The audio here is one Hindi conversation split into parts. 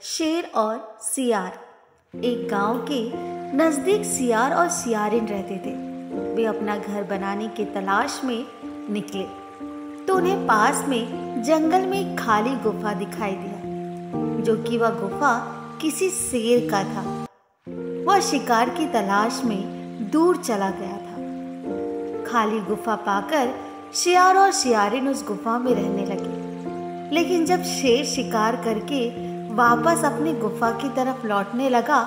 शेर और सियार। एक गांव के नजदीक सियार और सियारिन रहते थे। वे अपना घर बनाने की तलाश में निकले तो उन्हें पास में जंगल में एक खाली गुफा दिखाई दिया, जो कि वह गुफा किसी शेर का था। वह शिकार की तलाश में दूर चला गया था। खाली गुफा पाकर सियार और सियारिन उस गुफा में रहने लगे। लेकिन जब शेर शिकार करके वापस अपनी गुफा की तरफ लौटने लगा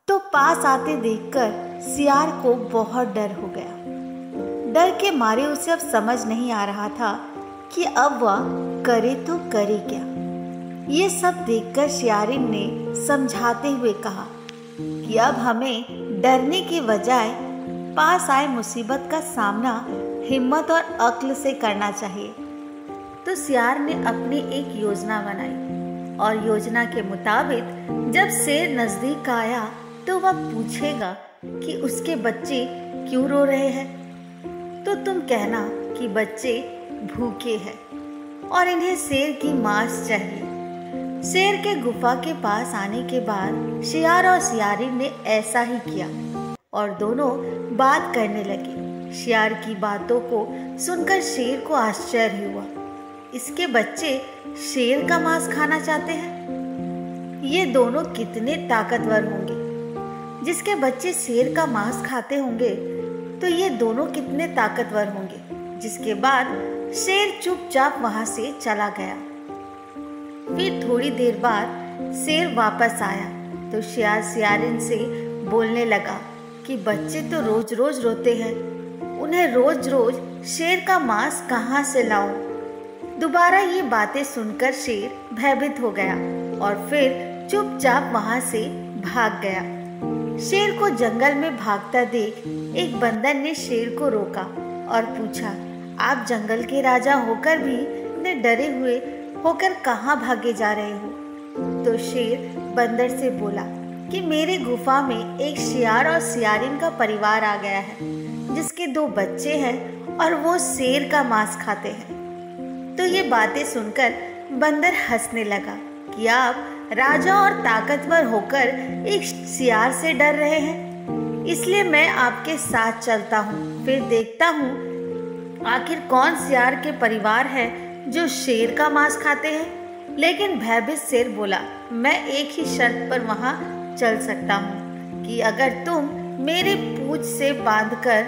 तो पास आते देखकर सियार को बहुत डर हो गया। डर के मारे उसे अब समझ नहीं आ रहा था कि अब वह करे तो करे क्या। ये सब देखकर सियारिन ने समझाते हुए कहा कि अब हमें डरने के बजाय पास आए मुसीबत का सामना हिम्मत और अक्ल से करना चाहिए। तो सियार ने अपनी एक योजना बनाई और योजना के मुताबिक जब शेर नजदीक आया तो वह पूछेगा कि उसके बच्चे क्यों रो रहे हैं, तो तुम कहना कि बच्चे भूखे हैं और इन्हें शेर की मांस चाहिए। शेर के गुफा के पास आने के बाद सियार और सियारिन ने ऐसा ही किया और दोनों बात करने लगे। सियार की बातों को सुनकर शेर को आश्चर्य हुआ। इसके बच्चे शेर का मांस खाना चाहते हैं। ये दोनों कितने ताकतवर होंगे। जिसके बच्चे शेर का मांस खाते होंगे तो ये दोनों कितने ताकतवर होंगे। जिसके बाद शेर चुपचाप वहां से चला गया। फिर थोड़ी देर बाद शेर वापस आया तो सियार सियारिन से बोलने लगा कि बच्चे तो रोज रोज रोते हैं, उन्हें रोज रोज शेर का मांस कहाँ से लाऊं। दोबारा ये बातें सुनकर शेर भयभीत हो गया और फिर चुपचाप वहां से भाग गया। शेर को जंगल में भागता देख एक बंदर ने शेर को रोका और पूछा, आप जंगल के राजा होकर भी इतने डरे हुए होकर कहाँ भागे जा रहे हो? तो शेर बंदर से बोला कि मेरे गुफा में एक सियार और सियारिन का परिवार आ गया है, जिसके 2 बच्चे हैं और वो शेर का मांस खाते हैं। तो ये बातें सुनकर बंदर हंसने लगा कि आप राजा और ताकतवर होकर एक सियार से डर रहे हैं, इसलिए मैं आपके साथ चलता हूँ, फिर देखता हूँ आखिर कौन सियार के परिवार है जो शेर का मांस खाते हैं। लेकिन भयभीत शेर बोला, मैं एक ही शर्त पर वहां चल सकता हूँ कि अगर तुम मेरे पूंछ से बांधकर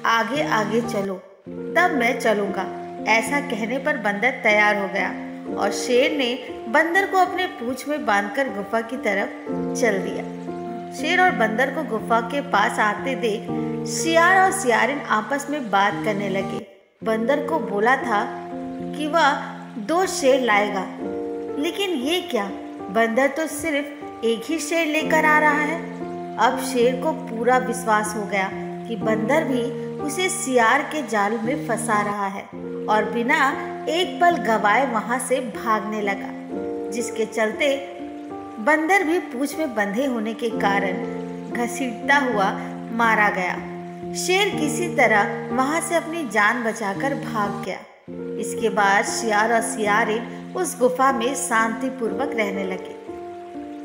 आगे आगे चलो तब मैं चलूंगा। ऐसा कहने पर बंदर तैयार हो गया और शेर ने बंदर को अपने पूंछ में बांधकर गुफा की तरफ चल दिया। शेर और बंदर को गुफा के पास आते देख सियार और सियारिन आपस में बात करने लगे। बंदर को बोला था कि वह 2 शेर लाएगा, लेकिन ये क्या, बंदर तो सिर्फ एक ही शेर लेकर आ रहा है। अब शेर को पूरा विश्वास हो गया कि बंदर भी उसे सियार के जाल में फंसा रहा है और बिना एक पल गवाए वहां से भागने लगा, जिसके चलते बंदर भी पूंछ में बंधे होने के कारण घसीटता हुआ मारा गया। शेर किसी तरह वहां से अपनी जान बचाकर भाग गया। इसके बाद सियार और सियारिन उस गुफा में शांतिपूर्वक रहने लगे।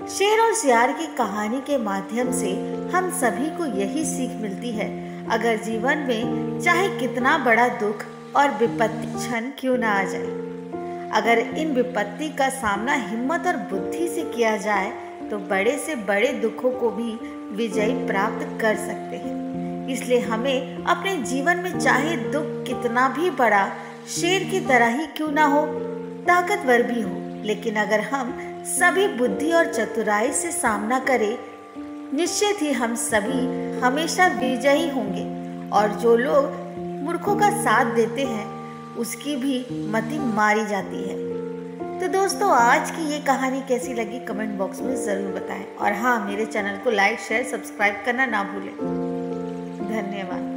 शेर और सियार की कहानी के माध्यम से हम सभी को यही सीख मिलती है, अगर जीवन में चाहे कितना बड़ा दुख और विपत्ति क्षण क्यों ना आ जाए, अगर इन विपत्ति का सामना हिम्मत और बुद्धि से किया जाए तो बड़े से बड़े दुखों को भी विजय प्राप्त कर सकते हैं। इसलिए हमें अपने जीवन में चाहे दुख कितना भी बड़ा शेर की तरह ही क्यों ना हो, ताकतवर भी हो, लेकिन अगर हम सभी बुद्धि और चतुराई से सामना करें, निश्चित ही हम सभी हमेशा विजयी होंगे और जो लोग मूर्खों का साथ देते हैं उसकी भी मति मारी जाती है। तो दोस्तों, आज की ये कहानी कैसी लगी कमेंट बॉक्स में ज़रूर बताएं और हाँ, मेरे चैनल को लाइक शेयर सब्सक्राइब करना ना भूलें। धन्यवाद।